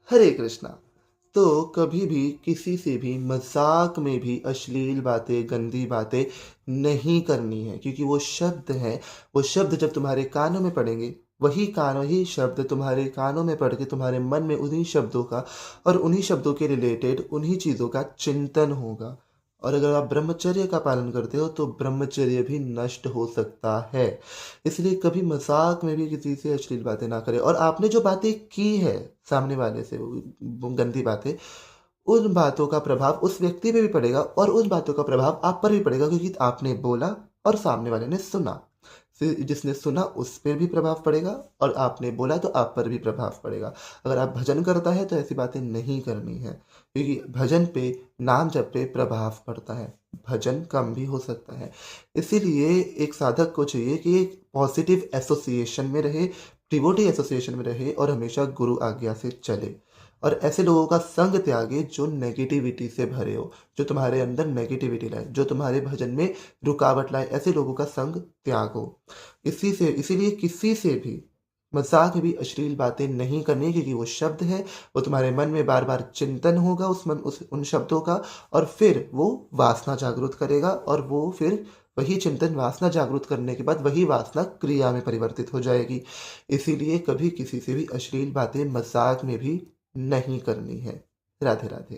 हरे कृष्णा। तो कभी भी किसी से भी मज़ाक में भी अश्लील बातें, गंदी बातें नहीं करनी है, क्योंकि वो शब्द हैं, वो शब्द जब तुम्हारे कानों में पड़ेंगे, वही शब्द तुम्हारे कानों में पड़ के तुम्हारे मन में उन्हीं शब्दों का और उन्हीं शब्दों के रिलेटेड उन्हीं चीज़ों का चिंतन होगा। और अगर आप ब्रह्मचर्य का पालन करते हो, तो ब्रह्मचर्य भी नष्ट हो सकता है। इसलिए कभी मज़ाक में भी किसी से अश्लील बातें ना करें, और आपने जो बातें की है सामने वाले से, वो गंदी बातें, उन बातों का प्रभाव उस व्यक्ति पे भी पड़ेगा और उन बातों का प्रभाव आप पर भी पड़ेगा, क्योंकि आपने बोला और सामने वाले ने सुना। फिर जिसने सुना उस पे भी प्रभाव पड़ेगा और आपने बोला तो आप पर भी प्रभाव पड़ेगा। अगर आप भजन करता है तो ऐसी बातें नहीं करनी है, क्योंकि भजन पे, नाम जप पे प्रभाव पड़ता है। भजन कम भी हो सकता है। इसीलिए एक साधक को चाहिए कि एक पॉजिटिव एसोसिएशन में रहे, डिवोटी एसोसिएशन में रहे और हमेशा गुरु आज्ञा से चले। और ऐसे लोगों का संग त्यागे जो नेगेटिविटी से भरे हो, जो तुम्हारे अंदर नेगेटिविटी लाए, जो तुम्हारे भजन में रुकावट लाए, ऐसे लोगों का संग त्यागो। इसीलिए किसी से भी मज़ाक में भी अश्लील बातें नहीं करनी, क्योंकि वो शब्द है, वो तुम्हारे मन में बार-बार चिंतन होगा उस उन शब्दों का, और फिर वो वासना जागृत करेगा, और वो फिर वही चिंतन वासना जागृत करने के बाद वही वासना क्रिया में परिवर्तित हो जाएगी। इसीलिए कभी किसी से भी अश्लील बातें मज़ाक में भी नहीं करनी है। राधे राधे।